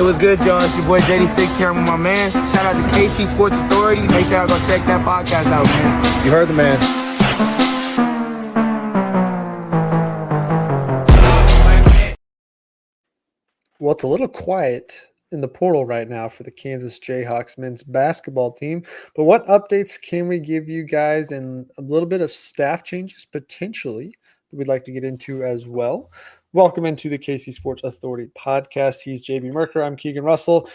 It was good, y'all. It's your boy JD6 here. I'm with my man. Shout out to KC Sports Authority. Make sure y'all go check that podcast out, man. You heard the man. Well, it's a little quiet in the portal right now for the Kansas Jayhawks men's basketball team. But what updates can we give you guys, and a little bit of staff changes potentially that we'd like to get into as well? Welcome into the KC Sports Authority podcast. He's JB Merker. I'm Keegan Russell.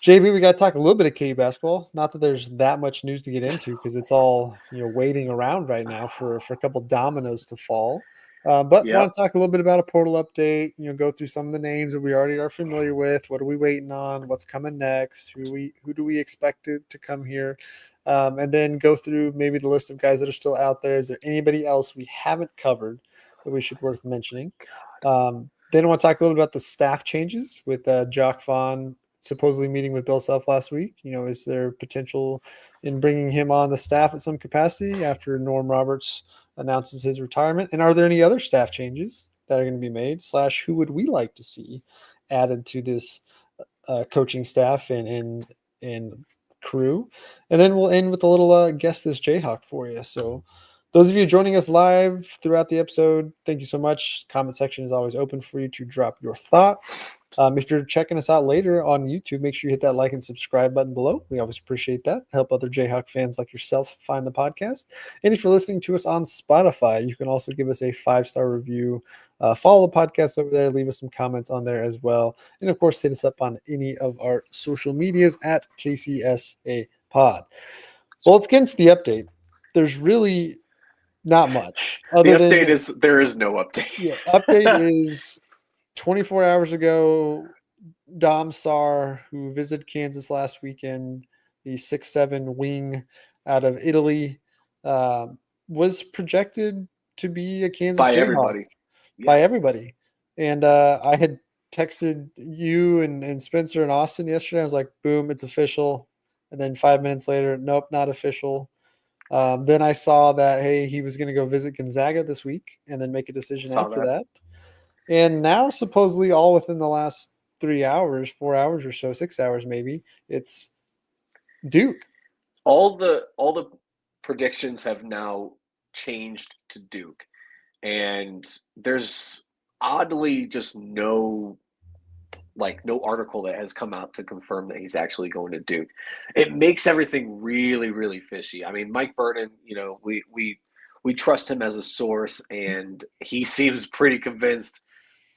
JB, we got to talk a little bit of KU basketball. Not that there's that much news to get into because it's all waiting around right now for a couple dominoes to fall. But want to talk a little bit about a portal update. Go through some of the names that we already are familiar with. What are we waiting on? What's coming next? Who do we expect to come here? And then go through maybe the list of guys that are still out there. Is there anybody else we haven't covered that we should worth mentioning? Then I want to talk a little bit about the staff changes with Jock Vaughn supposedly meeting with Bill Self last week. Is there potential in bringing him on the staff at some capacity after Norm Roberts announces his retirement? And are there any other staff changes that are going to be made / who would we like to see added to this coaching staff and crew? And then we'll end with a little guess this Jayhawk for you. So those of you joining us live throughout the episode, thank you so much. Comment section is always open for you to drop your thoughts. If you're checking us out later on YouTube, make sure you hit that like and subscribe button below. We always appreciate that. Help other Jayhawk fans like yourself find the podcast. And if you're listening to us on Spotify, you can also give us a 5-star review. Follow the podcast over there. Leave us some comments on there as well. And, of course, hit us up on any of our social medias at KCSA Pod. Well, let's get into the update. There's really not much. The update is there is no update. Yeah, update is 24 hours ago, Dom Sar, who visited Kansas last weekend, the 6'7" wing out of Italy, was projected to be a Kansas Jayhawk by everybody. And I had texted you and Spencer and Austin yesterday. I was like, boom, it's official. And then 5 minutes later, nope, not official. Then I saw that, hey, he was going to go visit Gonzaga this week and then make a decision after that. And now, supposedly, all within the last 3 hours, 4 hours or so, 6 hours maybe, it's Duke. All the predictions have now changed to Duke, and there's oddly just no article that has come out to confirm that he's actually going to Duke. It makes everything really, really fishy. I mean, Mike Burton, we trust him as a source, and he seems pretty convinced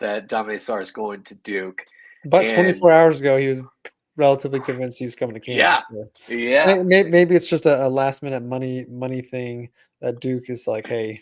that Domantas is going to Duke. But 24 hours ago, he was relatively convinced he was coming to Kansas. Yeah. Maybe it's just a last-minute money thing that Duke is like, hey,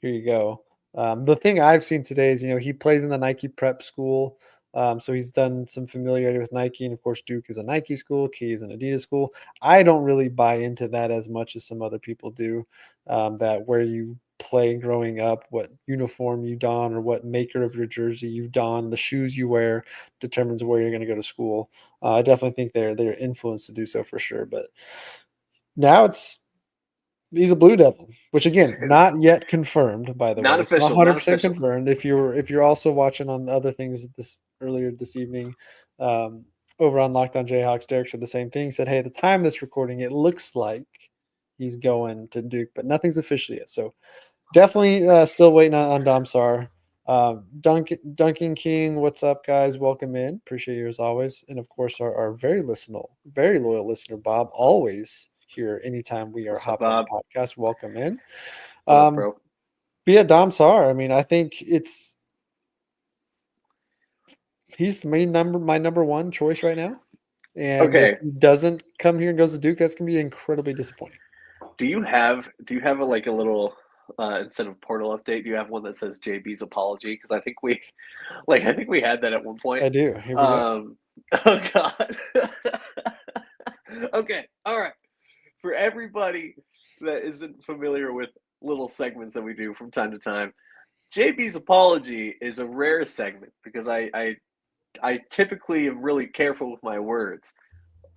here you go. The thing I've seen today is, he plays in the Nike prep school. So he's done some familiarity with Nike. And, of course, Duke is a Nike school. Key is an Adidas school. I don't really buy into that as much as some other people do, that where you play growing up, what uniform you don or what maker of your jersey you don, the shoes you wear determines where you're going to go to school. I definitely think they're influenced to do so for sure. But now he's a Blue Devil, which again, not yet confirmed, by the way. Not official. 100% confirmed. If you're also watching on the other things earlier this evening, over on Locked On Jayhawks, Derek said the same thing. He said, hey, at the time of this recording, it looks like he's going to Duke, but nothing's official yet. So definitely still waiting on Dom Sar. Duncan King, what's up, guys? Welcome in. Appreciate you as always. And of course, our very loyal listener, Bob, always here anytime we are hopping on the podcast. Welcome in. But yeah, Dom Sar, I mean, I think he's my number one choice right now. And if he doesn't come here and goes to Duke, that's going to be incredibly disappointing. Do you have a little instead of portal update? Do you have one that says JBs Apology? Because I think we had that at one point. I do. Here we go. Oh God. Okay. All right. For everybody that isn't familiar with little segments that we do from time to time, JB's Apology is a rare segment because I typically am really careful with my words.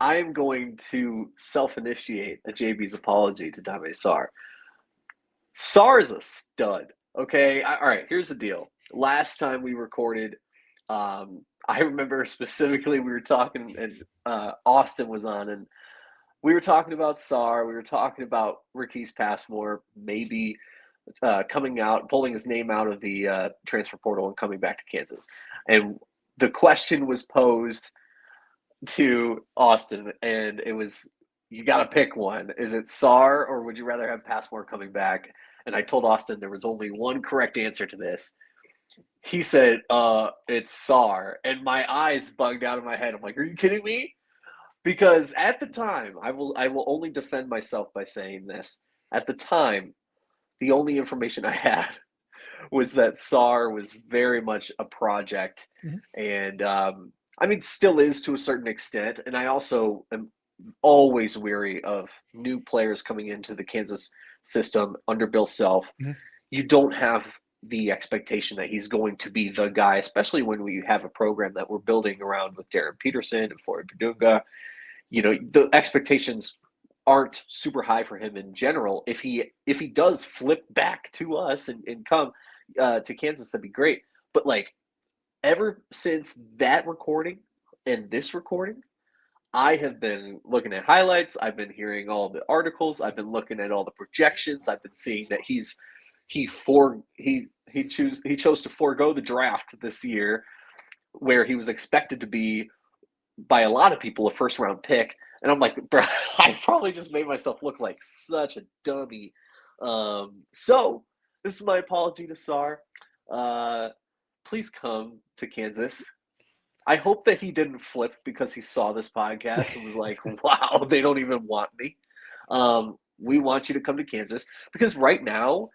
I am going to self-initiate a JB's Apology to Dame Sar. Sar's a stud, okay? All right, here's the deal. Last time we recorded, I remember specifically we were talking, and Austin was on, and we were talking about Sar. We were talking about Ricky's Passmore maybe coming out, pulling his name out of the transfer portal and coming back to Kansas. And the question was posed to Austin, and it was, you got to pick one. Is it Sar, or would you rather have Passmore coming back? And I told Austin there was only one correct answer to this. He said, it's Sar. And my eyes bugged out of my head. I'm like, are you kidding me? Because at the time, I will only defend myself by saying this. At the time, the only information I had was that Sar was very much a project, and I mean, still is to a certain extent. And I also am always weary of new players coming into the Kansas system under Bill Self. You don't have the expectation that he's going to be the guy, especially when we have a program that we're building around with Darren Peterson and Floyd Padunga. You know, the expectations aren't super high for him in general. If he does flip back to us and come to Kansas, that'd be great. But like, ever since that recording and this recording, I have been looking at highlights. I've been hearing all the articles. I've been looking at all the projections. I've been seeing that he chose to forego the draft this year, where he was expected to be, by a lot of people, a first round pick. And I'm like, bro, I probably just made myself look like such a dummy. So this is my apology to Sar. Please come to Kansas. I hope that he didn't flip because he saw this podcast and was like, wow, they don't even want me. We want you to come to Kansas, because right now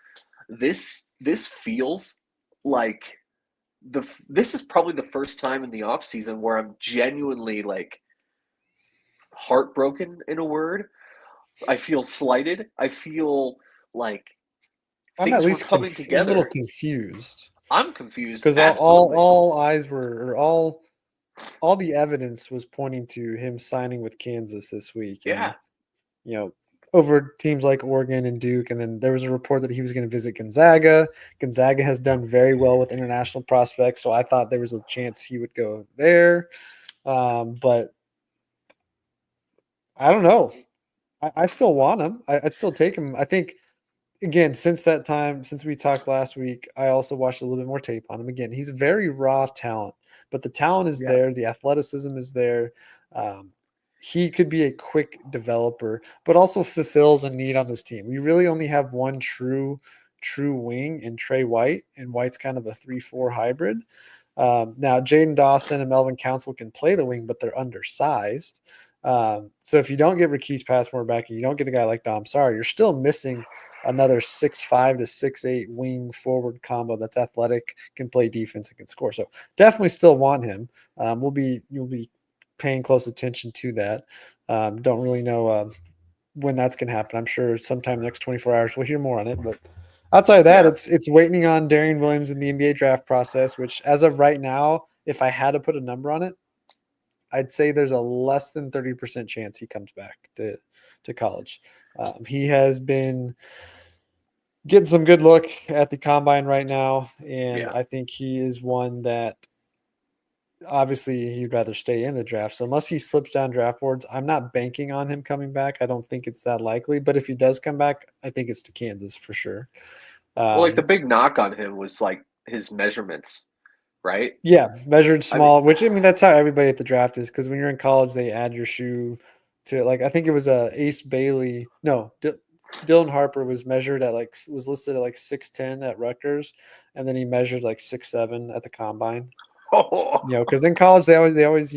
this feels like this is probably the first time in the off season where I'm genuinely like heartbroken, in a word. I feel slighted. I feel like I'm things at were least coming a together. little confused. I'm confused because absolutely. all eyes were, or all the evidence was pointing to him signing with Kansas this week. Yeah. And, you know, over teams like Oregon and Duke. And then there was a report that he was going to visit Gonzaga. Gonzaga has done very well with international prospects, so I thought there was a chance he would go there. But I don't know. I still want him. I'd still take him. I think, again, since that time, since we talked last week, I also watched a little bit more tape on him. Again, he's a very raw talent, but the talent is there. The athleticism is there. He could be a quick developer, but also fulfills a need on this team. We really only have one true wing in Trey White, and White's kind of a 3-4 hybrid. Now, Jaden Dawson and Melvin Council can play the wing, but they're undersized. So if you don't get Ricky's Passmore back and you don't get a guy like Dom Sar, you're still missing another 6'5" to 6'8" wing forward combo that's athletic, can play defense, and can score. So definitely still want him. You'll be paying close attention to that. Don't really know when that's going to happen. I'm sure sometime next 24 hours we'll hear more on it. But outside of that, it's waiting on Darien Williams in the NBA draft process, which as of right now, if I had to put a number on it, I'd say there's a less than 30% chance he comes back to college. He has been getting some good look at the combine right now, and I think he is one that obviously he'd rather stay in the draft. So unless he slips down draft boards, I'm not banking on him coming back. I don't think it's that likely. But if he does come back, I think it's to Kansas for sure. Well, like the big knock on him was like his measurements, right? Yeah, measured small, which I mean that's how everybody at the draft is, because when you're in college, they add your shoe to, like, I think it was Ace Bailey. No, Dylan Harper was measured at was listed at 6'10" at Rutgers, and then he measured 6'7" at the combine. Because in college they always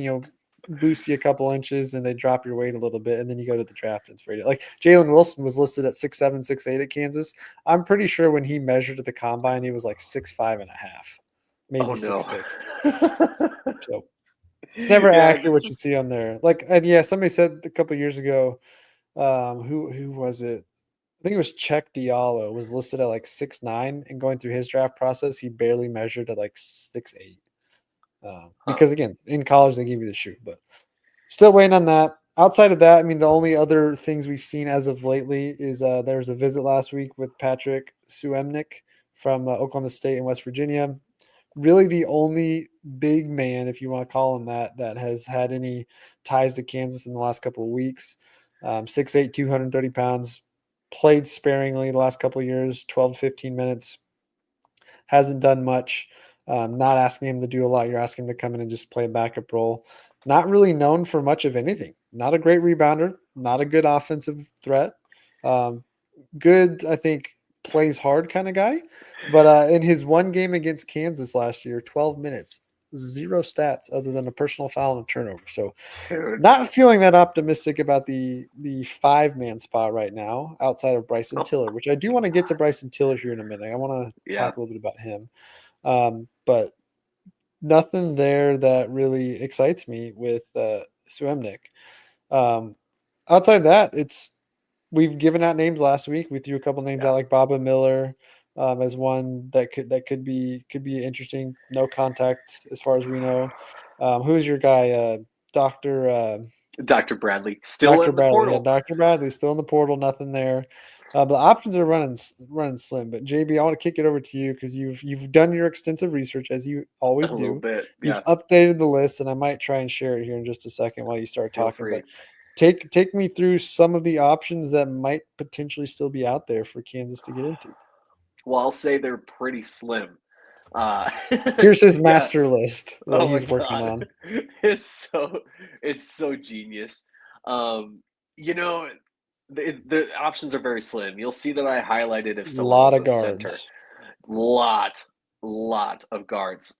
boost you a couple inches and they drop your weight a little bit, and then you go to the draft and it's rated. Like Jalen Wilson was listed at 6'7", 6'8" at Kansas. I'm pretty sure when he measured at the combine he was 6'5" and a half, maybe 6'6". So it's never accurate what you see on there. Somebody said a couple years ago, who was it? I think it was Czech Diallo was listed at 6'9", and going through his draft process, he barely measured at 6'8". Because again, in college they give you the shoe, but still waiting on that. Outside of that, I mean, the only other things we've seen as of lately is there was a visit last week with Patrick Suemnick from Oklahoma State and West Virginia. really the only big man, if you want to call him that, that has had any ties to Kansas in the last couple of weeks. 6'8", 230 pounds, played sparingly the last couple of years, 12 to 15 minutes, hasn't done much. Not asking him to do a lot. You're asking him to come in and just play a backup role. Not really known for much of anything. Not a great rebounder. Not a good offensive threat. Good, I think, plays hard kind of guy. But in his one game against Kansas last year, 12 minutes, 0 stats other than a personal foul and a turnover. So Dude. not feeling that optimistic about the 5-man spot right now outside of Bryson Tiller, which I do want to get to Bryson Tiller here in a minute. I want to talk a little bit about him. But nothing there that really excites me with Suemnik. Outside of that, we've given out names last week. We threw a couple names out like Baba Miller as one that could be interesting. No contact as far as we know. Who's your guy? Dr. Bradley still Dr. in the Bradley. portal. Yeah, Dr. Bradley still in the portal. Nothing there. The options are running slim. But JB, I want to kick it over to you because you've done your extensive research as you always A do. little bit, You've updated the list, and I might try and share it here in just a second while you start Feel talking. free. But take me through some of the options that might potentially still be out there for Kansas to get into. Well, I'll say they're pretty slim. Here's his master list that Oh he's my working God. on. It's so genius. You know, the options are very slim. You'll see that I highlighted if someone Lot was of a center. guards. Lot of guards.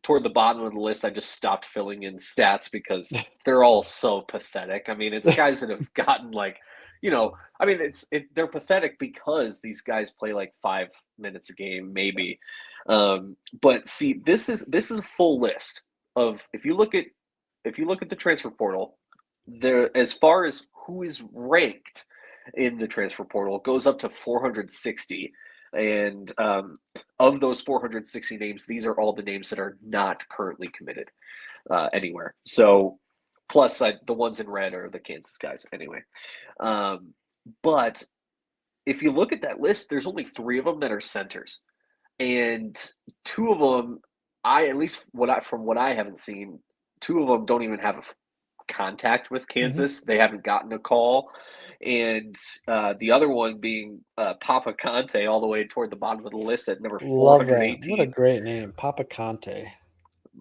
Toward the bottom of the list, I just stopped filling in stats because they're all so pathetic. I mean, it's guys that have gotten like, I mean, they're pathetic because these guys play like 5 minutes a game, maybe. But see, this is a full list of if you look at the transfer portal, there as far as who is ranked in the transfer portal goes up to 460. And of those 460 names, these are all the names that are not currently committed anywhere. So plus the ones in red are the Kansas guys anyway. But if you look at that list, there's only 3 of them that are centers. And 2 of them, from what I haven't seen, 2 of them don't even have a contact with Kansas. Mm-hmm. They haven't gotten a call. And the other one being Papa Conte, all the way toward the bottom of the list at number 418. Love that. What a great name, Papa Conte.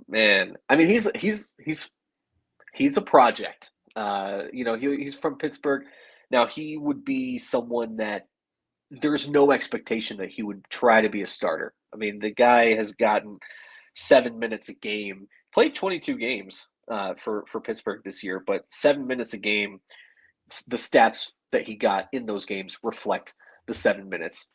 Man, I mean, he's a project. He's from Pittsburgh. Now he would be someone that there's no expectation that he would try to be a starter. I mean, the guy has gotten 7 minutes a game, played 22 games for Pittsburgh this year, but 7 minutes a game. The stats that he got in those games reflect the 7 minutes.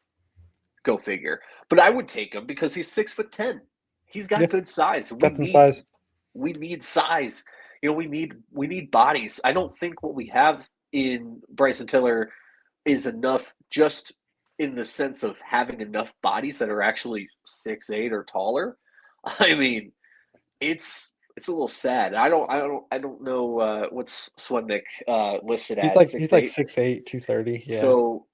Go figure. But I would take him because he's 6'10". He's got good size. Got some size. We need size. We need bodies. I don't think what we have in Bryson Tiller is enough, just in the sense of having enough bodies that are actually 6'8" or taller. I mean, it's a little sad. I don't know what's Swednick listed at. He's like 6'8", 230. Yeah. So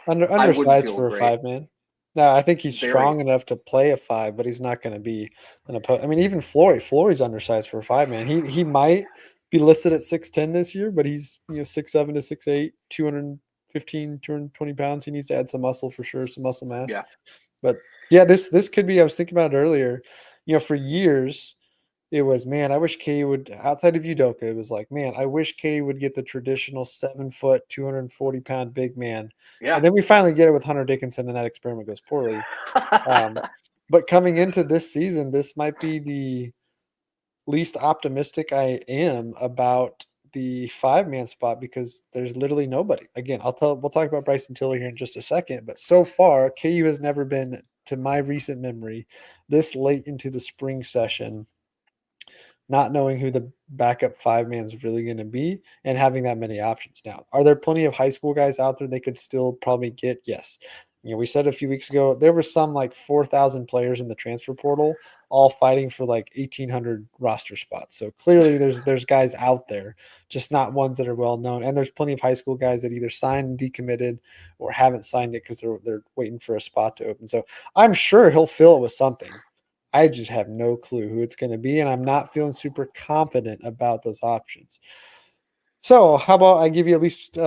undersized for a 5-man. No, I think he's strong enough to play a 5, but he's not going to be an opponent. I mean, even Flory's undersized for a 5-man. He might be listed at 6'10" this year, but he's 6'7" to 6'8", 215, 220 pounds. He needs to add some muscle for sure, some muscle mass. Yeah. But yeah, this could be. I was thinking about it earlier. For years, it was, man, I wish K would, outside of Udoka, it was like, man, I wish K would get the traditional 7-foot, 240-pound big man. Yeah. And then we finally get it with Hunter Dickinson, and that experiment goes poorly. But coming into this season, this might be the least optimistic I am about the 5-man spot because there's literally nobody. Again, we'll talk about Bryson Tiller here in just a second, but so far, KU has never been, to my recent memory, this late into the spring session, not knowing who the backup 5-man is really going to be and having that many options. Now, are there plenty of high school guys out there they could still probably get? Yes. We said a few weeks ago, there were some like 4,000 players in the transfer portal, all fighting for like 1,800 roster spots. So clearly there's guys out there, just not ones that are well known. And there's plenty of high school guys that either signed and decommitted or haven't signed it because they're waiting for a spot to open. So I'm sure he'll fill it with something. I just have no clue who it's going to be, and I'm not feeling super confident about those options. So, how about I give you at least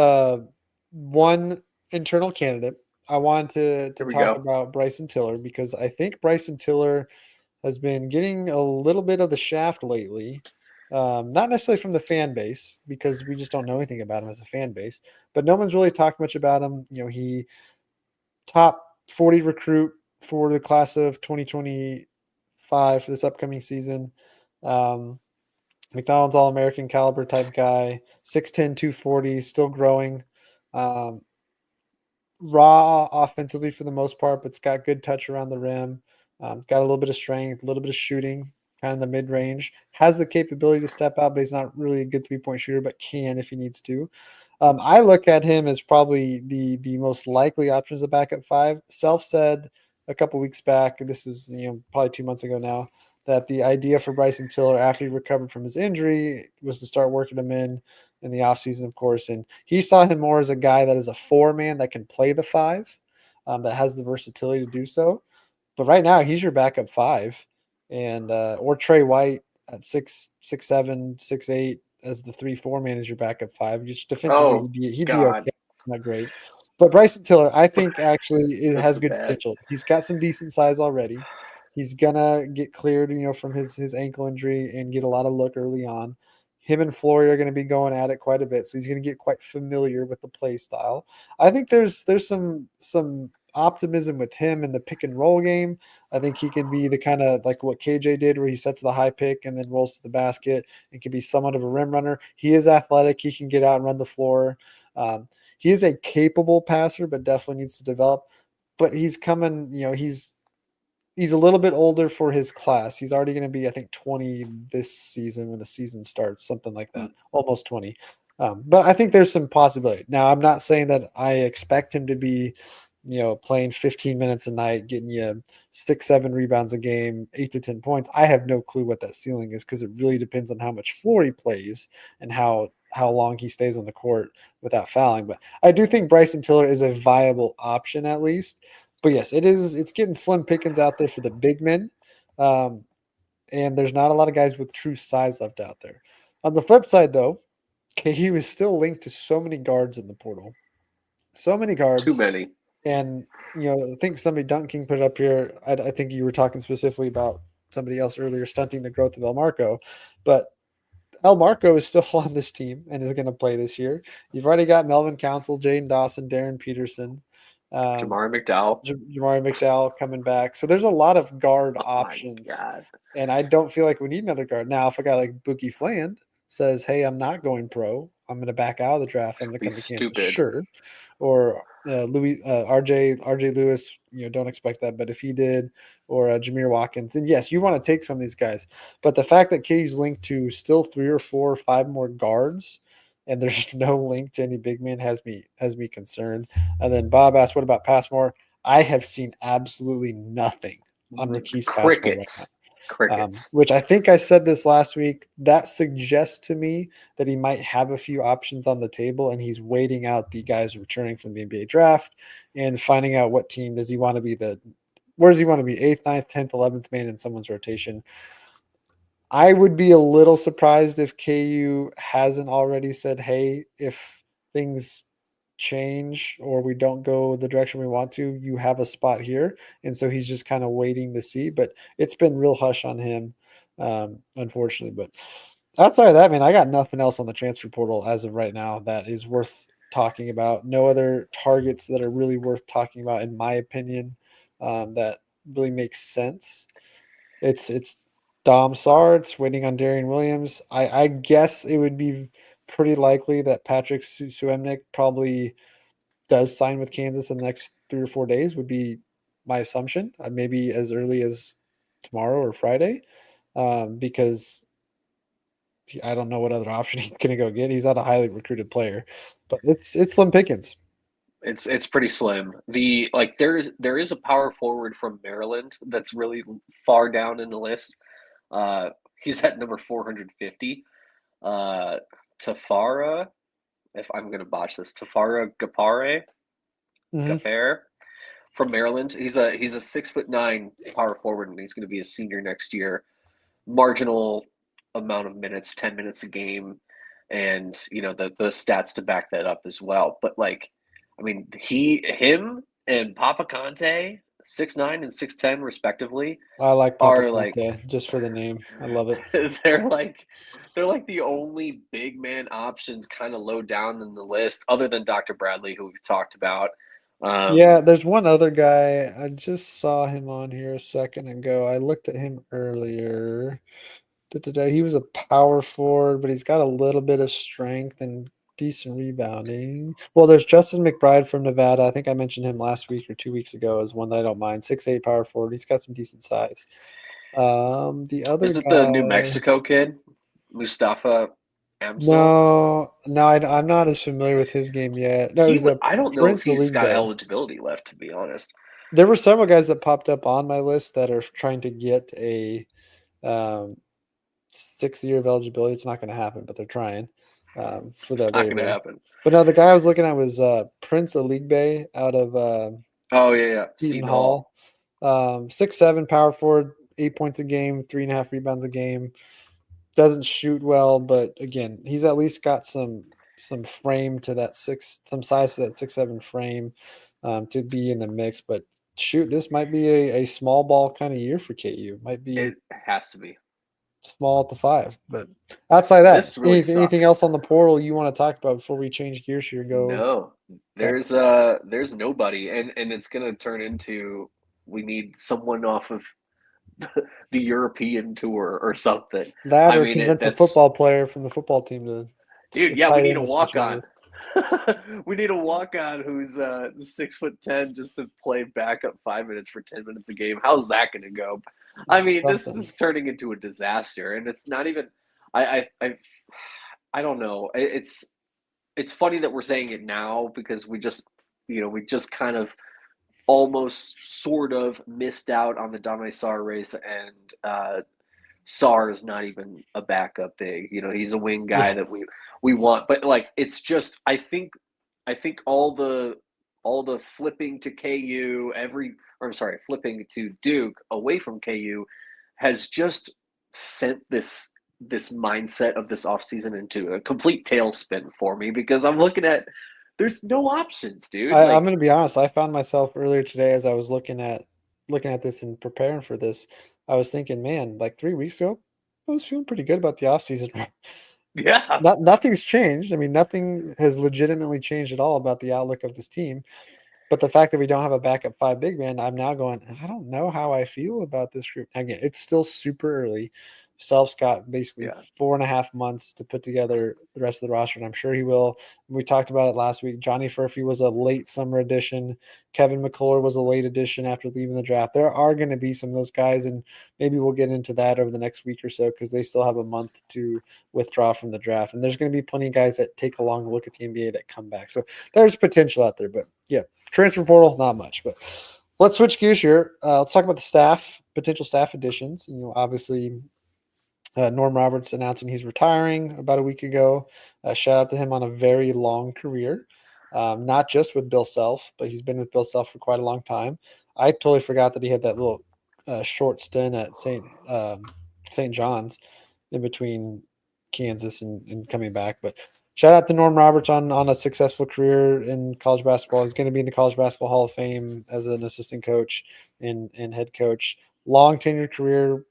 one internal candidate? I wanted to Here we talk go. about Bryson Tiller because I think Bryson Tiller has been getting a little bit of the shaft lately. Not necessarily from the fan base because we just don't know anything about him as a fan base, but no one's really talked much about him. He top 40 recruit for the class of 2025 for this upcoming season. Um, McDonald's All American caliber type guy, 6'10, 240, still growing. Um, Raw offensively for the most part, but it's got good touch around the rim. Got a little bit of strength, a little bit of shooting, kind of the mid range. Has the capability to step out, but he's not really a good 3-point shooter, but can if he needs to. I look at him as probably the most likely option as a backup five. Self said a couple weeks back, this is probably 2 months ago now, that the idea for Bryson Tiller after he recovered from his injury was to start working him in the offseason, of course. And he saw him more as a guy that is a four-man that can play the five, that has the versatility to do so. But right now, he's your backup five. And or Trey White at 6'7", 6'8", as the 3-4 man is your backup five. Just defensively, Oh he'd be God, okay, not great. But Bryson Tiller, I think actually it this has is good bad. potential. He's got some decent size already. He's gonna get cleared, from his ankle injury and get a lot of look early on. Him and Flory are going to be going at it quite a bit, so he's going to get quite familiar with the play style. I think there's some optimism with him in the pick and roll game. I think he can be the kind of like what KJ did, where he sets the high pick and then rolls to the basket and can be somewhat of a rim runner. He is athletic. He can get out and run the floor. He is a capable passer, but definitely needs to develop. But he's coming, he's a little bit older for his class. He's already going to be, I think, 20 this season when the season starts, something like that, almost 20. But I think there's some possibility. Now, I'm not saying that I expect him to be, playing 15 minutes a night, getting you 6, 7 rebounds a game, 8 to 10 points. I have no clue what that ceiling is because it really depends on how much floor he plays and how long he stays on the court without fouling. But I do think Bryson Tiller is a viable option at least. But yes, it's getting slim pickings out there for the big men. Um, and there's not a lot of guys with true size left out there. On the flip side, though, KU is still linked to so many guards in the portal. So many Too guards. many. And, I think somebody, Duncan King, put it up here. I think you were talking specifically about somebody else earlier stunting the growth of El Marco. But El Marco is still on this team and is going to play this year. You've already got Melvin Council, Jaden Dawson, Darren Peterson. Jamari McDowell. Jamari McDowell coming back. So there's a lot of guard Oh my options. God. And I don't feel like we need another guard. Now, if a guy like Boogie Fland says, hey, I'm not going pro, I'm going to back out of the draft, I'm going to Be come to Kansas, stupid. sure. Or RJ Lewis, don't expect that. But if he did, or Jameer Watkins, then yes, you want to take some of these guys. But the fact that KU's linked to still 3 or 4 or 5 more guards, and there's no link to any big man has me concerned. And then Bob asked, what about Passmore? I have seen absolutely nothing on Raquise Passmore right now. Crickets. Which I think I said this last week. That suggests to me that he might have a few options on the table, and he's waiting out the guys returning from the NBA draft and finding out what team does he want to be where does he want to be, 8th, 9th, 10th, 11th man in someone's rotation. I would be a little surprised if KU hasn't already said, hey, if things change or we don't go the direction we want to, you have a spot here. And so he's just kind of waiting to see. But it's been real hush on him, unfortunately. But outside of that, man, I got nothing else on the transfer portal as of right now that is worth talking about. No other targets that are really worth talking about, in my opinion, that really makes sense. It's Dom Sards waiting on Darien Williams. I guess it would be pretty likely that Patrick Suemnick probably does sign with Kansas in the next 3 or 4 days, would be my assumption. Maybe as early as tomorrow or Friday, because I don't know what other option he's going to go get. He's not a highly recruited player, but it's slim pickings. It's pretty slim. There is a power forward from Maryland that's really far down in the list. He's at number 450. Tafara, if I'm gonna botch this, Tafara Gapare, Mhm. Gafare from Maryland. He's a 6'9" power forward, and he's going to be a senior next year. Marginal amount of minutes, 10 minutes a game, and the stats to back that up as well. But like, I mean, him and Papa Conte, 6'9" and 6'10" respectively, I like Papa are like Conte just for the name. I love it. they're like the only big man options kind of low down in the list, other than Dr. Bradley, who we've talked about. Yeah, there's one other guy. I just saw him on here a second ago. I looked at him earlier. He was a power forward, but he's got a little bit of strength and decent rebounding. Well, there's Justin McBride from Nevada. I think I mentioned him last week or 2 weeks ago as one that I don't mind. 6'8" power forward. He's got some decent size. The other Is it the New guy. Mexico kid, Mustafa Amsel? No, I'm not as familiar with his game yet. No, he's a I don't know if Prince he's got Aligbe. eligibility left, to be honest. There were several guys that popped up on my list that are trying to get a 6th year of eligibility. It's not going to happen, but they're trying for that It's not going to waiver. happen. But no, the guy I was looking at was Prince Aligbe out of Oh yeah. Seton Hall. 6'7" power forward, 8 points a game, 3.5 rebounds a game. Doesn't shoot well, but again, he's at least got some frame to that some size to that 6'7" frame to be in the mix. But shoot, this might be a small ball kind of year for KU. Might be It has to be small at the 5. But outside that, this really anything sucks. else on the portal you want to talk about before we change gears here? No, there's nobody, and it's going to turn into we need someone off of the European tour or something. That I or mean, convince a that's football player from the football team to. dude. Yeah, we tight need end a to switch walk on. over. We need a walk on who's 6'10" just to play backup 5 minutes for 10 minutes a game. How's that going to go? I mean, this Something. is turning into a disaster, and it's not even. I don't know. It's funny that we're saying it now because we just kind of almost sort of missed out on the Dame Sar race, and Sar is not even a backup big. He's a wing guy that we want, but like it's just I think all the flipping to KU flipping to Duke away from KU has just sent this mindset of this offseason into a complete tailspin for me because I'm looking at there's no options, dude. I'm going to be honest. I found myself earlier today as I was looking at this and preparing for this. I was thinking, man, like 3 weeks ago, I was feeling pretty good about the offseason. Yeah. Nothing's changed. I mean, nothing has legitimately changed at all about the outlook of this team. But the fact that we don't have a backup 5 big man, I'm now going, I don't know how I feel about this group. Again, it's still super early. Self's got basically 4.5 months to put together the rest of the roster, and I'm sure he will. We talked about it last week. Johnny Furphy was a late summer addition. Kevin McCullough was a late addition after leaving the draft. There are going to be some of those guys, and maybe we'll get into that over the next week or so because they still have a month to withdraw from the draft. And there's going to be plenty of guys that take a long look at the NBA that come back. So there's potential out there. But, yeah, transfer portal, not much. But let's switch gears here. Let's talk about the potential staff additions. Obviously – Norm Roberts announcing he's retiring about a week ago. Shout out to him on a very long career, not just with Bill Self, but he's been with Bill Self for quite a long time. I totally forgot that he had that little short stint at St. John's in between Kansas and coming back. But shout out to Norm Roberts on a successful career in college basketball. He's going to be in the College Basketball Hall of Fame as an assistant coach and head coach. Long tenured career.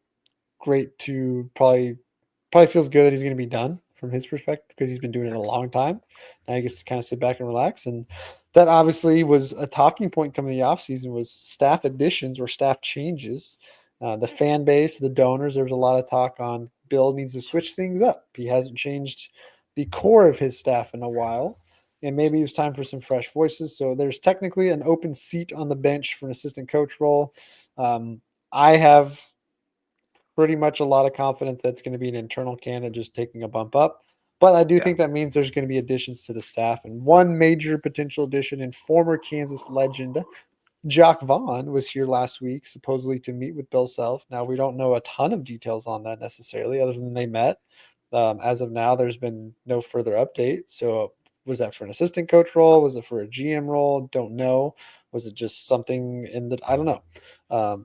Great to probably feels good that he's going to be done from his perspective because he's been doing it a long time. Now he gets to kind of sit back and relax. And that obviously was a talking point coming the offseason was staff additions or staff changes. The fan base, the donors, there was a lot of talk on Bill needs to switch things up. He hasn't changed the core of his staff in a while. And maybe it was time for some fresh voices. So there's technically an open seat on the bench for an assistant coach role. I have pretty much a lot of confidence that's going to be an internal candidate just taking a bump up. But I do think that means there's going to be additions to the staff. And one major potential addition in former Kansas legend, Jacques Vaughn, was here last week, supposedly to meet with Bill Self. Now, we don't know a ton of details on that necessarily, other than they met. As of now, there's been no further update. So was that for an assistant coach role? Was it for a GM role? Don't know. Was it just something in the, I don't know.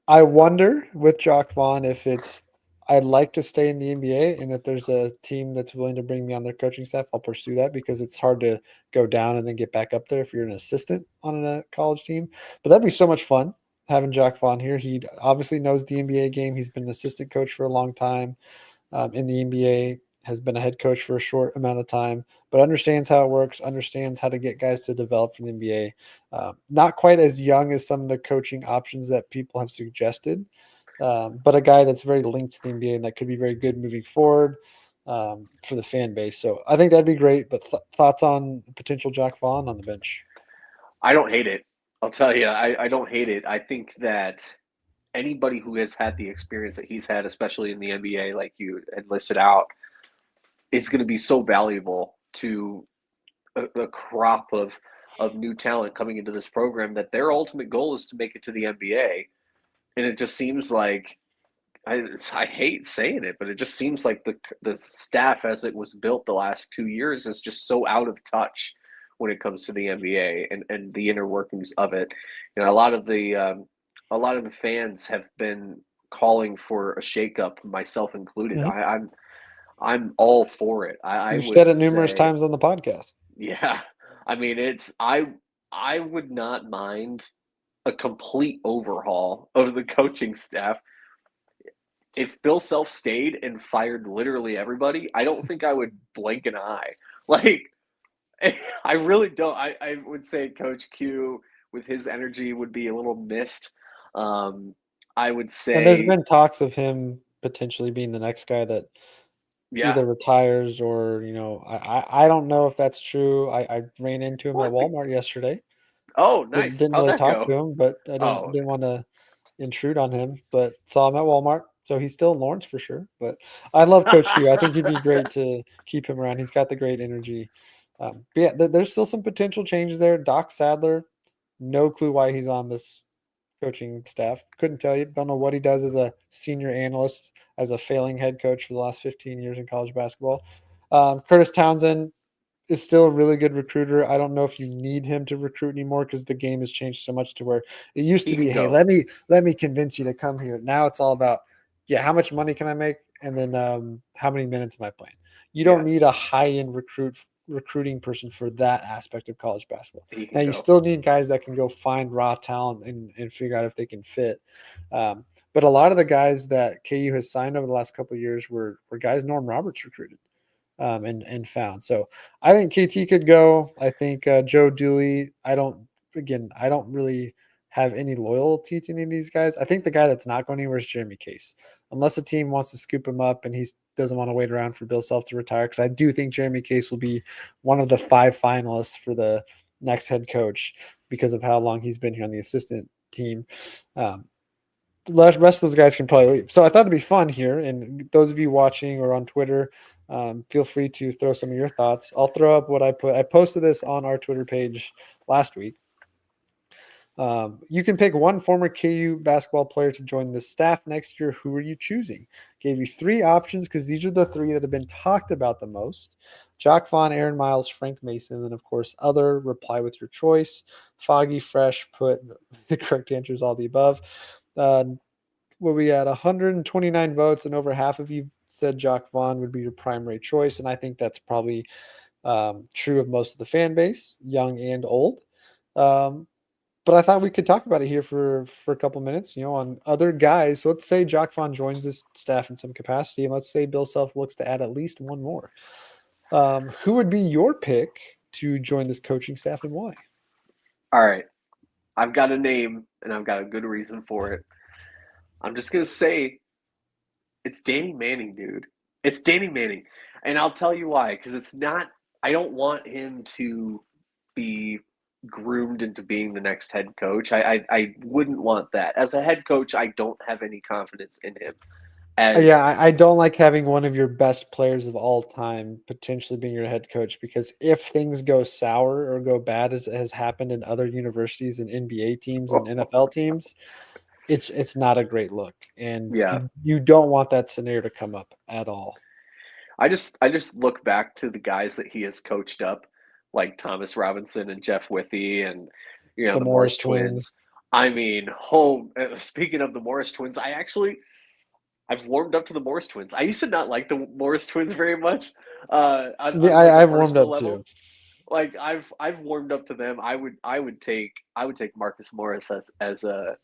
I wonder with Jock Vaughn if it's, I'd like to stay in the NBA, and if there's a team that's willing to bring me on their coaching staff, I'll pursue that, because it's hard to go down and then get back up there if you're an assistant on a college team. But that'd be so much fun having Jock Vaughn here. He obviously knows the NBA game. He's been an assistant coach for a long time in the NBA, has been a head coach for a short amount of time, but understands how it works, understands how to get guys to develop from the NBA. Not quite as young as some of the coaching options that people have suggested, but a guy that's very linked to the NBA and that could be very good moving forward for the fan base. So I think that'd be great. But thoughts on potential Jack Vaughn on the bench? I don't hate it. I'll tell you, I don't hate it. I think that anybody who has had the experience that he's had, especially in the NBA, like you had listed out, is going to be so valuable to a crop of new talent coming into this program, that their ultimate goal is to make it to the NBA. And it just seems like, I hate saying it, but it just seems like the staff as it was built the last 2 years is just so out of touch when it comes to the NBA and the inner workings of it. You know, a lot of the fans have been calling for a shakeup, myself included. Mhm. I'm all for it. I You've would said it numerous say, times on the podcast. yeah. I mean, I would not mind a complete overhaul of the coaching staff. If Bill Self stayed and fired literally everybody, I don't think I would blink an eye. Like, I really don't. I would say Coach Q, with his energy, would be a little missed. I would And there's say, been talks of him potentially being the next guy that yeah. either retires or, I don't know if that's true. I ran into him at What? Walmart yesterday. Oh, Didn't nice. didn't How'd really that talk go? to him, but I didn't Oh, didn't wanna intrude on him, but saw him at Walmart. So he's still in Lawrence for sure. But I love Coach Q. I think he'd be great to keep him around. He's got the great energy. But yeah, there's still some potential changes there. Doc Sadler, no clue why he's on this coaching staff. Couldn't tell you. Don't know what he does as a senior analyst, as a failing head coach for the last 15 years in college basketball. Curtis Townsend is still a really good recruiter. I don't know if you need him to recruit anymore, because the game has changed so much to where it used he to be, can hey, go. let me convince you to come here. Now it's all about, yeah, how much money can I make, and then how many minutes am I playing? You don't Yeah, need a high end recruiting person for that aspect of college basketball. he Now can you go. still need guys that can go find raw talent and figure out if they can fit. But a lot of the guys that KU has signed over the last couple of years were guys Norm Roberts recruited and found. So I think KT could go. I think Joe Dooley. I don't really have any loyalty to any of these guys. I think the guy that's not going anywhere is Jeremy Case, unless a team wants to scoop him up and he doesn't want to wait around for Bill Self to retire. Because I do think Jeremy Case will be one of the 5 finalists for the next head coach because of how long he's been here on the assistant team. Um, the rest of those guys can probably leave. So I thought it'd be fun here. And those of you watching or on Twitter, feel free to throw some of your thoughts. I'll throw up what I put. I posted this on our Twitter page last week. You can pick one former KU basketball player to join the staff next year. Who are you choosing? Gave you 3 options because these are the 3 that have been talked about the most. Jock Vaughn, Aaron Miles, Frank Mason, and of course, other. Reply with your choice. Foggy, Fresh, put the correct answers, all the above. Well, we had 129 votes, and over half of you said Jock Vaughn would be your primary choice. And I think that's probably true of most of the fan base, young and old. Um, but I thought we could talk about it here for a couple minutes, on other guys. So let's say Jock Vaughn joins this staff in some capacity, and let's say Bill Self looks to add at least one more. Who would be your pick to join this coaching staff, and why? All right. I've got a name and I've got a good reason for it. I'm just going to say it's Danny Manning, dude. It's Danny Manning. And I'll tell you why. Because it's not, I don't want him to be groomed into being the next head coach. I wouldn't want that. As a head coach, I don't have any confidence in him. Yeah, As, I don't like having one of your best players of all time potentially being your head coach, because if things go sour or go bad, as has happened in other universities and NBA teams and NFL teams, it's not a great look, and yeah. you don't want that scenario to come up at all. I just look back to the guys that he has coached up. like Thomas Robinson and Jeff Withey and The the Morris Morris twins. twins. I mean, speaking of the Morris twins, I've warmed up to the Morris twins. I used to not like the Morris twins very much Yeah, on like a I've warmed personal up level. too. Like I've warmed up to them. I would take Marcus Morris as a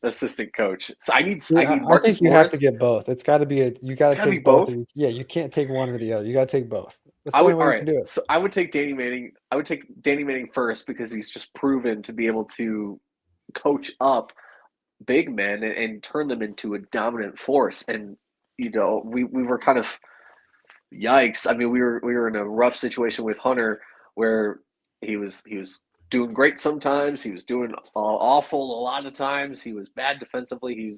assistant coach. So I Yeah, need I think Marcus you have to Morris. get both. It's got to be you got It's to got to be take both. both. Yeah, you can't take one or the other. You got to take both. That's the only All way you right. can do it. So I would take Danny Manning. I would take Danny Manning first because he's just proven to be able to coach up big men and turn them into a dominant force. And we were kind of yikes. I mean, we were in a rough situation with Hunter where he was doing great sometimes. He was doing awful a lot of times. He was bad defensively.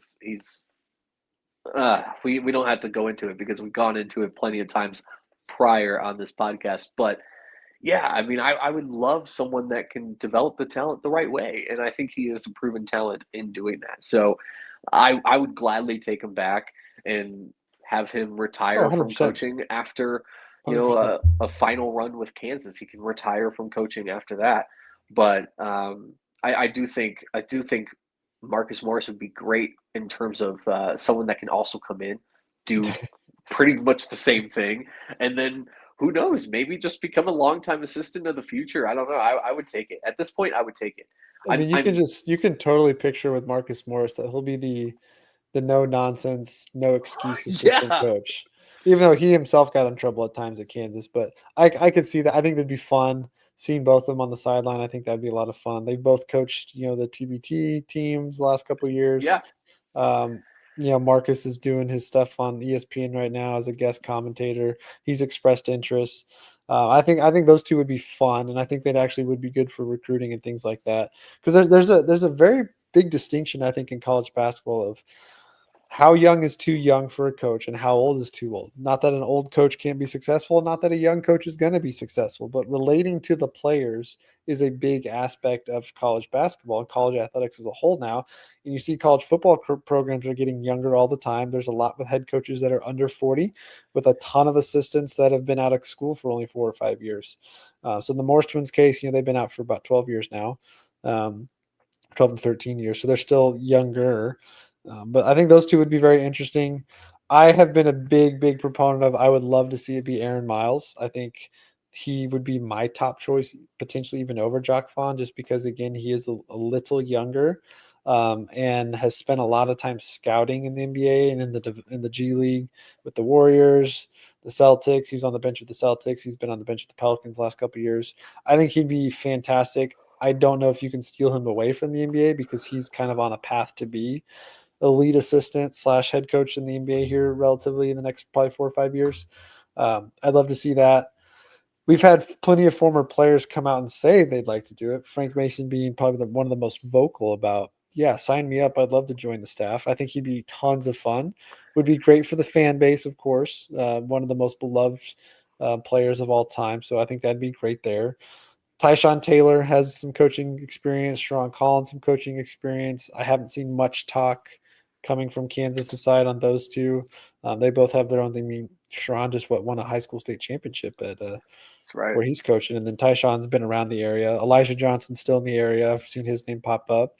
We don't have to go into it because we've gone into it plenty of times prior on this podcast. But yeah, I mean, I would love someone that can develop the talent the right way, and I think he is a proven talent in doing that. So I would gladly take him back and have him Oh, retire from 100%. coaching after 100%. a final run with Kansas. He can retire from coaching after that. But I do think Marcus Morris would be great in terms of someone that can also come in, do pretty much the same thing, and then who knows, maybe just become a longtime assistant of the future. I don't know. I would take it. At this point, I would take it. I mean, I'm you can totally picture with Marcus Morris that he'll be the no nonsense, no excuse assistant yeah. coach. Even though he himself got in trouble at times at Kansas, but I could see that. I think that'd be fun seeing both of them on the sideline. I think that'd be a lot of fun. They've both coached, the TBT teams the last couple of years. Yeah. Um, Marcus is doing his stuff on ESPN right now as a guest commentator. He's expressed interest. I think those two would be fun, and I think that actually would be good for recruiting and things like that. Because there's a very big distinction I think in college basketball of how young is too young for a coach and how old is too old. Not that an old coach can't be successful, not that a young coach is going to be successful, but relating to the players is a big aspect of college basketball and college athletics as a whole now. And you see college football programs are getting younger all the time. There's a lot with head coaches that are under 40 with a ton of assistants that have been out of school for only 4 or 5 years. So in the Morris twins case, they've been out for about 12 years now. 12 to 13 years. So they're still younger. But I think those two would be very interesting. I have been a big proponent of, I would love to see it be Aaron Miles. I think he would be my top choice, potentially even over Jock Vaughn, just because, again, he is a little younger and has spent a lot of time scouting in the NBA and in the G League with the Warriors, the Celtics. He was on the bench with the Celtics. He's been on the bench with the Pelicans the last couple of years. I think he'd be fantastic. I don't know if you can steal him away from the NBA because he's kind of on a path to be a lead assistant / head coach in the NBA here relatively in the next probably 4 or 5 years. I'd love to see that. We've had plenty of former players come out and say they'd like to do it. Frank Mason being probably one of the most vocal about, yeah, sign me up. I'd love to join the staff. I think he'd be tons of fun. Would be great for the fan base, of course. One of the most beloved players of all time. So I think that'd be great there. Tyshawn Taylor has some coaching experience. Sharon Collins some coaching experience. I haven't seen much talk coming from Kansas aside on those two. They both have their own thing. I mean, Sharon just won a high school state championship at That's right. where he's coaching, and then Tyshawn's been around the area. Elijah Johnson's still in the area. I've seen his name pop up.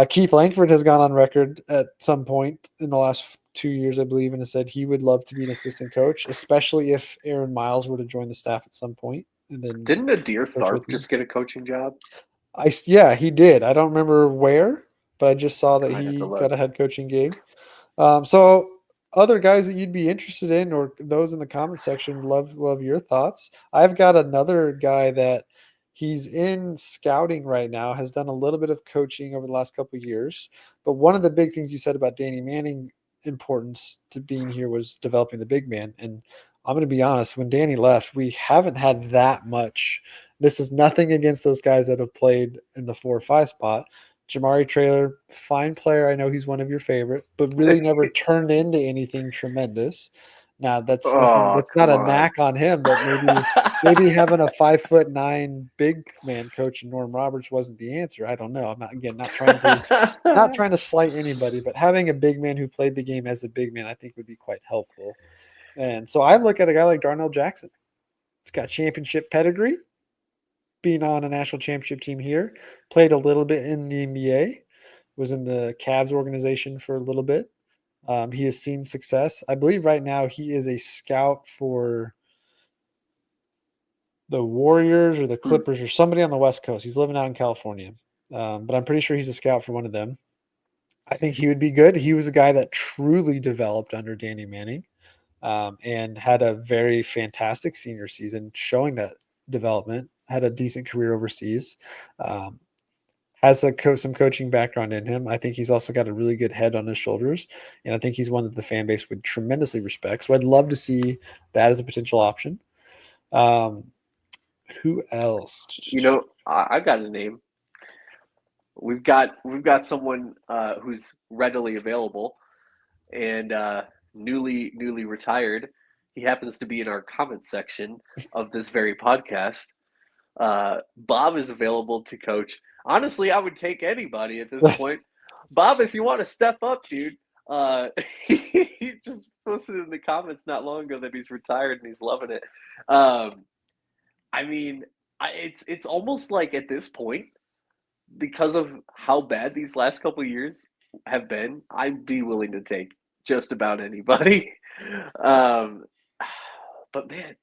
Keith Langford has gone on record at some point in the last 2 years, I believe, and has said he would love to be an assistant coach, especially if Aaron Miles were to join the staff at some point. And then Didn't Adir coach with Tharp him. just get a coaching job? Yeah, he did. I don't remember where, but I just saw that I might have to he got look. a head coaching gig. So other guys that you'd be interested in, or those in the comment section, love your thoughts. I've got another guy that he's in scouting right now, has done a little bit of coaching over the last couple of years. But one of the big things you said about Danny Manning importance to being here was developing the big man. And I'm going to be honest, when Danny left, we haven't had that much. This is nothing against those guys that have played in the 4 or 5 spot. Jamari Traylor, fine player. I know he's one of your favorite, but really never turned into anything tremendous. Now that's nothing. Oh, That's not come a on. knack on him, but maybe having a 5'9" big man coach in Norm Roberts wasn't the answer. I don't know. I'm not trying to slight anybody, but having a big man who played the game as a big man, I think would be quite helpful. And so I look at a guy like Darnell Jackson. It's got championship pedigree. being on a national championship team here, played a little bit in the NBA, was in the Cavs organization for a little bit. He has seen success. I believe right now he is a scout for the Warriors or the Clippers or somebody on the West Coast. He's living out in California, but I'm pretty sure he's a scout for one of them. I think he would be good. He was a guy that truly developed under Danny Manning, and had a very fantastic senior season showing that development, had a decent career overseas, has some coaching background in him. I think he's also got a really good head on his shoulders, and I think he's one that the fan base would tremendously respect. So I'd love to see that as a potential option. Who else? I've got a name. We've got someone who's readily available and newly retired. He happens to be in our comments section of this very podcast. Bob is available to coach. Honestly, I would take anybody at this point. Bob, if you want to step up, dude. He just posted in the comments not long ago that he's retired and he's loving it. I mean, it's almost like at this point, because of how bad these last couple of years have been, I'd be willing to take just about anybody. But man,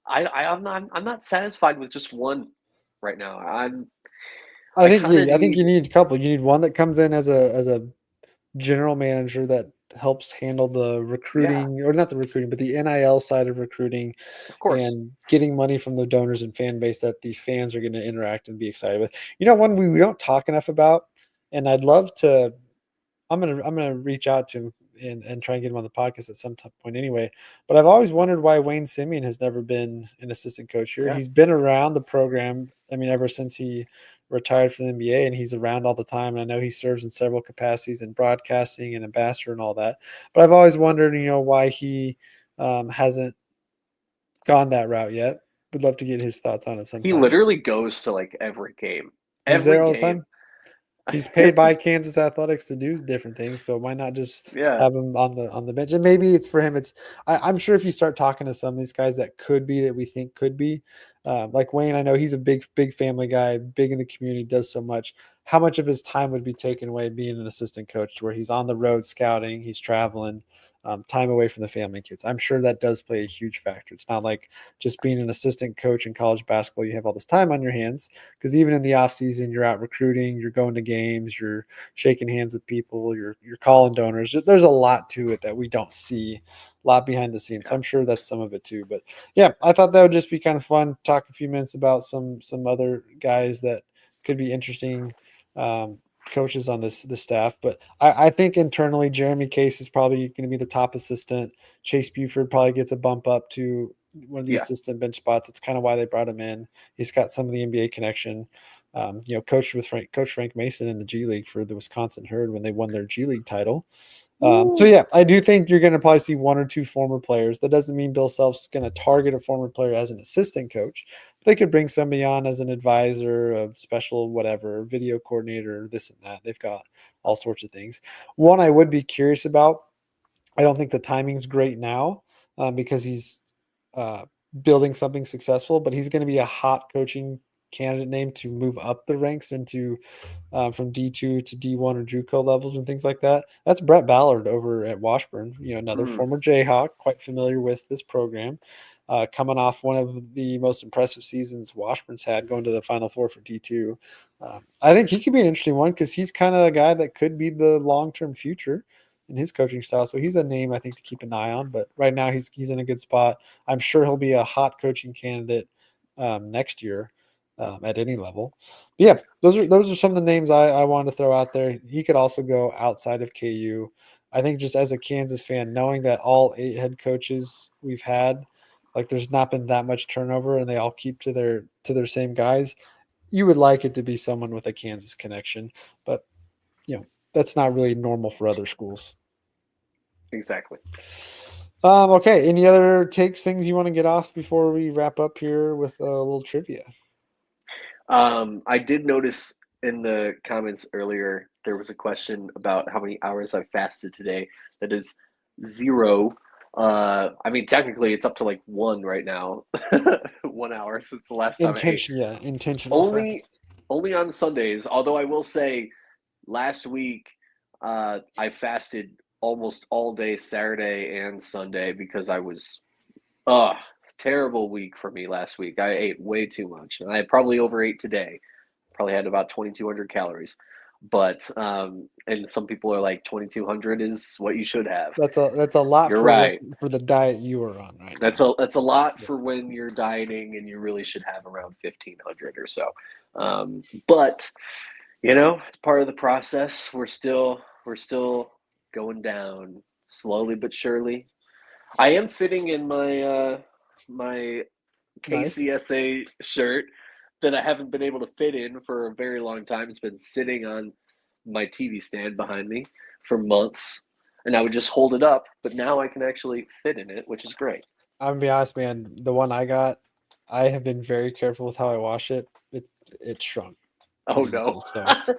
I'm not satisfied with just one right now. I think you need a couple. You need one that comes in as a general manager that helps handle the recruiting, or not the recruiting, but the NIL side of recruiting, of course, and getting money from the donors and fan base that the fans are going to interact and be excited with. One we don't talk enough about, and I'd love to. I'm gonna reach out to him and try and get him on the podcast at some point anyway. But I've always wondered why Wayne Simeon has never been an assistant coach here. Yeah. He's been around the program. I mean, ever since he retired from the NBA, and he's around all the time. And I know he serves in several capacities in broadcasting and ambassador and all that. But I've always wondered, why he hasn't gone that route yet. Would love to get his thoughts on it sometime. He literally goes to like every game. He's there all the time. He's paid by Kansas Athletics to do different things, so why not just have him on the bench? And maybe it's for him. I'm sure if you start talking to some of these guys that we think could be, like Wayne, I know he's a big family guy, big in the community, does so much. How much of his time would be taken away being an assistant coach, where he's on the road scouting, he's traveling, time away from the family and kids? I'm sure that does play a huge factor. It's not like just being an assistant coach in college basketball, you have all this time on your hands, because even in the off season, you're out recruiting, you're going to games, you're shaking hands with people, you're calling donors. There's a lot to it that we don't see, a lot behind the scenes. I'm sure that's some of it too. But yeah, I thought that would just be kind of fun. Talk a few minutes about some other guys that could be interesting coaches on the staff. But I think internally, Jeremy Case is probably going to be the top assistant. Chase Buford probably gets a bump up to one of the assistant bench spots. That's kind of why they brought him in. He's got some of the NBA connection. Coached with Coach Frank Mason in the G League for the Wisconsin Herd when they won their G League title. So yeah, I do think you're going to probably see one or two former players. That doesn't mean Bill Self's going to target a former player as an assistant coach. But they could bring somebody on as an advisor, of special whatever, video coordinator, this and that. They've got all sorts of things. One I would be curious about, I don't think the timing's great now, because he's building something successful, but he's going to be a hot coaching candidate name to move up the ranks into from D2 to D1 or JUCO levels and things like that. That's Brett Ballard over at Washburn, another former Jayhawk, quite familiar with this program, coming off one of the most impressive seasons Washburn's had, going to the Final Four for D2. I think he could be an interesting one, because he's kind of a guy that could be the long-term future in his coaching style. So he's a name I think to keep an eye on. But right now he's in a good spot. I'm sure he'll be a hot coaching candidate next year. At any level. But yeah, those are some of the names I wanted to throw out there. He could also go outside of KU. I think just as a Kansas fan, knowing that all 8 head coaches we've had, like, there's not been that much turnover and they all keep to their same guys, you would like it to be someone with a Kansas connection. But that's not really normal for other schools. Exactly. Okay. Any other things you want to get off before we wrap up here with a little trivia? I did notice in the comments earlier, there was a question about how many hours I fasted today. That is 0. I mean, technically, it's up to like 1 right now. 1 hour since the last time I ate. Intentional Only, fast. only on Sundays. Although I will say, last week, I fasted almost all day Saturday and Sunday because I was, terrible week for me last week. I ate way too much, and I probably overate today. Probably had about 2,200 calories. But and some people are like 2,200 is what you should have. That's a lot You're for what right. for the diet you are on right That's now. a lot Yeah. for when you're dieting, and you really should have around 1,500 or so. But it's part of the process. We're still going down slowly but surely. I am fitting in my Nice. KCSA shirt that I haven't been able to fit in for a very long time. It's been sitting on my TV stand behind me for months, and I would just hold it up, but now I can actually fit in it, which is great. I'm gonna be honest, man. The one I got, I have been very careful with how I wash it. It shrunk Oh pretty easily. no. So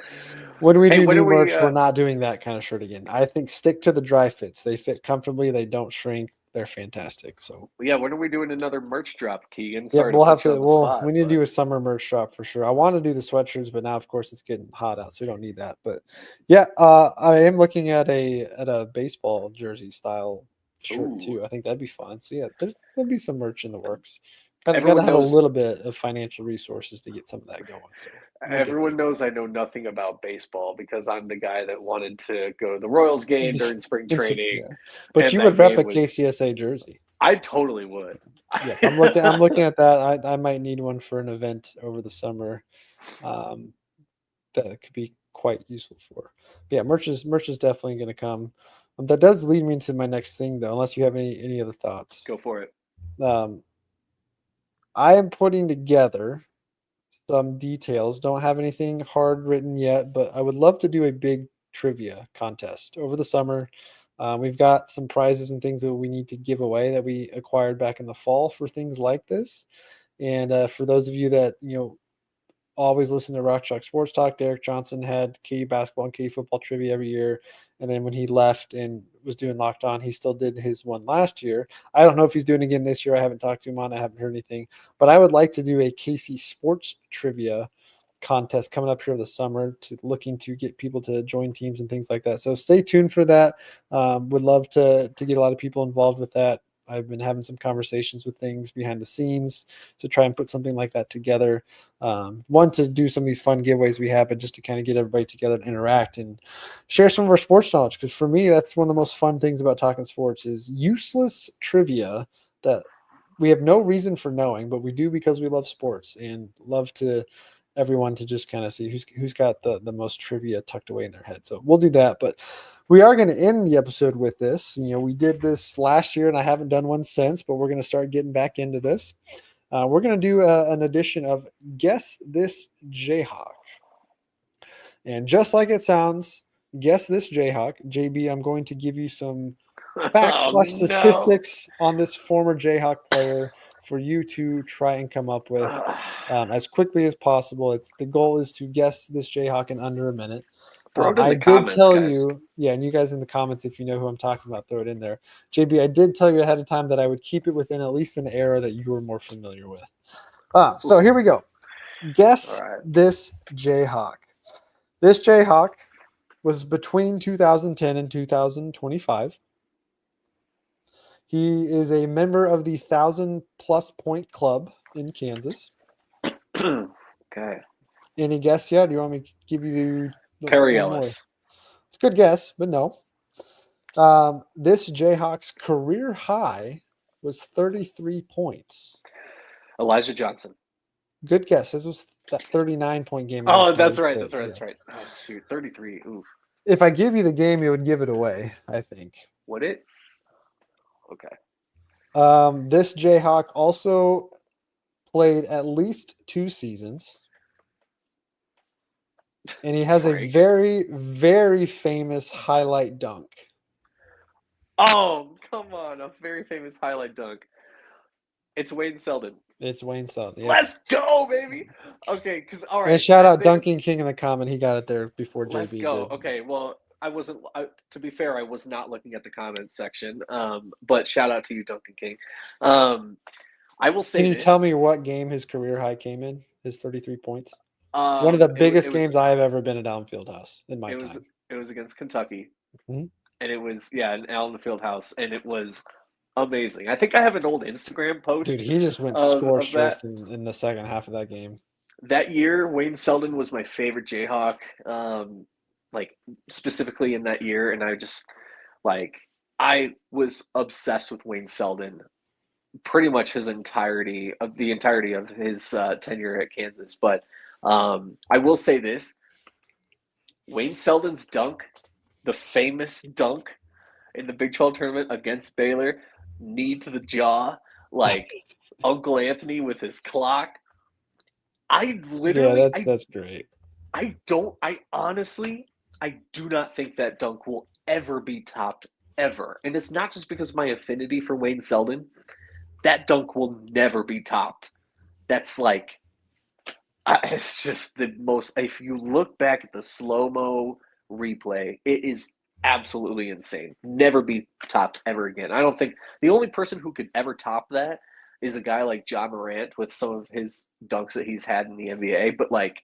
when we Hey, do when new are we merch, we're not doing that kind of shirt again. I think stick to the dry fits. They fit comfortably. They don't shrink. They're fantastic. So yeah, when are we doing another merch drop, Keegan? yep, Sorry to we'll have put you to. on the Well, spot, we need to but do a summer merch drop for sure. I want to do the sweatshirts, but now of course it's getting hot out, so we don't need that. But yeah, I am looking at a baseball jersey style shirt ooh, too. I think that'd be fun. So yeah, there'll be some merch in the works. Gotta everyone have a knows little bit of financial resources to get some of that going. So we'll get everyone there. knows I know nothing about baseball because I'm the guy that wanted to go to the Royals game during spring training, Yeah, but and you that would rep game a was KCSA jersey. I totally would. Yep, I'm looking at that. I might need one for an event over the summer. Um, that could be quite useful for. But yeah, merch is definitely going to come. That does lead me into my next thing, though. Unless you have any other thoughts, Go for it. um, I am putting together some details. Don't have anything hard written yet, but I would love to do a big trivia contest over the summer. We've got some prizes and things that we need to give away that we acquired back in the fall for things like this. And for those of you that always listen to Rock Chalk Sports Talk. Derek Johnson had KU basketball and KU football trivia every year. And then when he left and was doing Locked On, he still did his one last year. I don't know if he's doing it again this year. I haven't talked to him on. I haven't heard anything. But I would like to do a KC sports trivia contest coming up here this summer, to looking to get people to join teams and things like that. So stay tuned for that. Would love to get a lot of people involved with that. I've been having some conversations with things behind the scenes to try and put something like that together. One, to do some of these fun giveaways we have, but just to kind of get everybody together and interact and share some of our sports knowledge. Because for me, that's one of the most fun things about talking sports is useless trivia that we have no reason for knowing, but we do because we love sports and love to everyone to just kind of see who's got the most trivia tucked away in their head. So we'll do that, but we are going to end the episode with this. We did this last year and I haven't done one since, but we're going to start getting back into this. We're going to do an edition of Guess This Jayhawk. And just like it sounds, guess this Jayhawk. JB, I'm going to give you some facts Oh / no. statistics on this former Jayhawk player for you to try and come up with as quickly as possible. The goal is to guess this Jayhawk in under a minute. Throw it in I the did comments, tell guys. you, yeah, and you guys in the comments, if you know who I'm talking about, throw it in there. JB, I did tell you ahead of time that I would keep it within at least an era that you were more familiar with. So here we go. All Guess right. this Jayhawk. This Jayhawk was between 2010 and 2025. He is a member of the 1,000+ point club in Kansas. Okay. Any guess yet? Do you want me to give you Perry one more? Ellis. It's a good guess, but no. This Jayhawk's career high was 33 points. Elijah Johnson. Good guess. This was that 39-point game Oh, against that's Kansas right. State. That's right. Yes. That's right. Oh, shoot. 33. Oof. If I give you the game, you would give it away, I think. Would it? Okay. This Jayhawk also played at least 2 seasons. And he has a very, very famous highlight dunk. Oh, come on. A very famous highlight dunk. It's Wayne Selden. It's Wayne Selden. Yep. Let's go, baby. Okay, because, all right. And shout out Dunking King in the comment. He got it there before Let's JB go. did. Okay, well, wasn't. To be fair, I was not looking at the comments section. But shout out to you, Duncan King. I will say Can you this. tell me what game his career high came in? His 33 points. One of the It biggest was games I have ever been at Allen Fieldhouse in my time. it was against Kentucky, Mhm. and it was in Allen Fieldhouse, and it was amazing. I think I have an old Instagram post Dude, he just went of scorched earth that. in the second half of that game. That year, Wayne Selden was my favorite Jayhawk, like specifically in that year, and I was obsessed with Wayne Selden pretty much his entirety of his tenure at Kansas. But I will say this: Wayne Selden's dunk, the famous dunk in the Big 12 tournament against Baylor, knee to the jaw, like Uncle Anthony with his clock. I literally, Yeah, that's great. I honestly, I do not think that dunk will ever be topped, ever. And it's not just because of my affinity for Wayne Selden. That dunk will never be topped. That's like, it's just the most, if you look back at the slow-mo replay, it is absolutely insane. Never be topped ever again. I don't think the only person who could ever top that is a guy like John Morant with some of his dunks that he's had in the NBA. But like,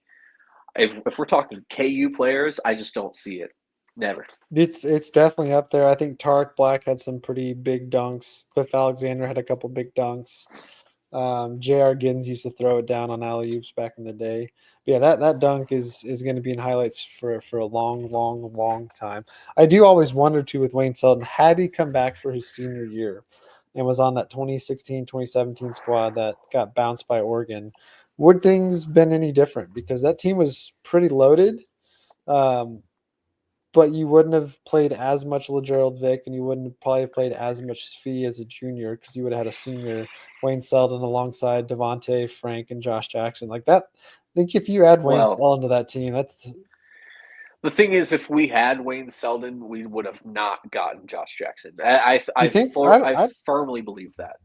if we're talking KU players, I just don't see it. Never. It's definitely up there. I think Tarek Black had some pretty big dunks. Cliff Alexander had a couple big dunks. J.R. Giddens used to throw it down on alley-oops back in the day. But yeah, that dunk is going to be in highlights for a long time. I do always wonder, too, with Wayne Selden, had he come back for his senior year and was on that 2016-2017 squad that got bounced by Oregon, would things been any different? Because that team was pretty loaded. But you wouldn't have played as much LeGerald Vick, and you wouldn't have probably played as much Svi as a junior because you would have had a senior Wayne Selden alongside Devontae, Frank, and Josh Jackson. Like that, I think if you add Wayne Selden to that team, that's the thing is, if we had Wayne Selden, we would have not gotten Josh Jackson. I firmly believe that.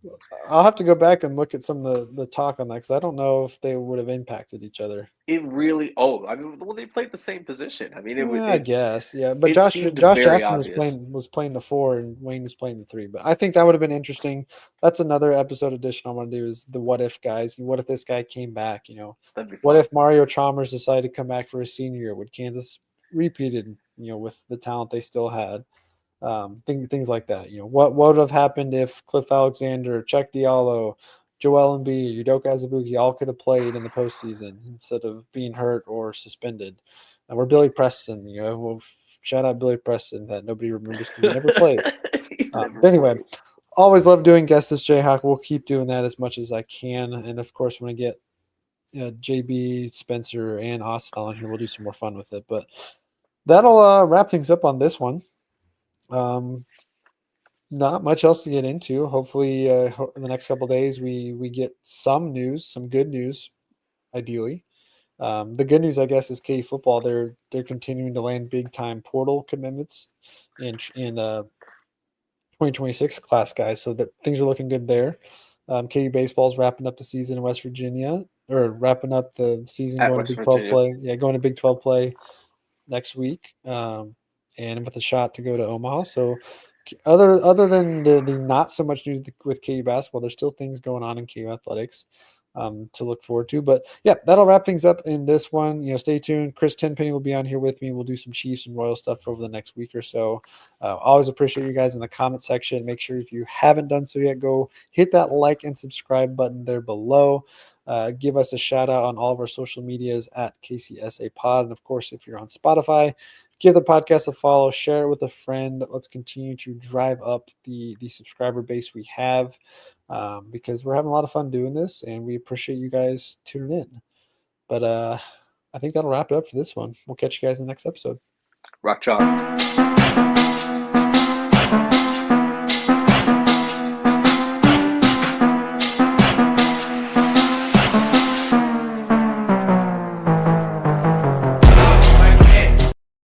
I'll have to go back and look at some of the talk on that because I don't know if they would have impacted each other. It really. Oh, I mean, well, they played the same position. I mean, I guess, yeah. But Josh very Jackson obvious. was playing the 4, and Wayne was playing the 3. But I think that would have been interesting. That's another episode edition I want to do is the what if guys. What if this guy came back? That'd be fun. What if Mario Chalmers decided to come back for his senior year? Would Kansas repeated? With the talent they still had, things like that. What would have happened if Cliff Alexander, Chuck Diallo, Joel Embiid, Udoka Azubuike all could have played in the postseason instead of being hurt or suspended? And we're Billy Preston, we'll shout out Billy Preston that nobody remembers because he never played. Anyway, always love doing Guess This Jayhawk. We'll keep doing that as much as I can. And of course, when I get JB, Spencer, and Austin on here, we'll do some more fun with it. But that'll wrap things up on this one. Not much else to get into. Hopefully, in the next couple of days, we get some news, some good news, ideally. The good news, I guess, is KU football. They're continuing to land big time portal commitments in 2026 class, guys. So that things are looking good there. KU baseball is wrapping up the season in West Virginia, or wrapping up the season going to Big 12 play. Yeah, going to Big 12 play next week, and with a shot to go to Omaha. So other than the not so much news with KU basketball, there's still things going on in KU athletics to look forward to. But yeah, that'll wrap things up in this one. Stay tuned. Chris Tenpenny will be on here with me. We'll do some Chiefs and Royal stuff over the next week or so. Always appreciate you guys in the comment section. Make sure if you haven't done so yet, go hit that like and subscribe button there below. Give us a shout out on all of our social medias at KCSA Pod. And of course, if you're on Spotify, give the podcast a follow, share it with a friend. Let's continue to drive up the subscriber base we have because we're having a lot of fun doing this and we appreciate you guys tuning in. But I think that'll wrap it up for this one. We'll catch you guys in the next episode. Rock chalk.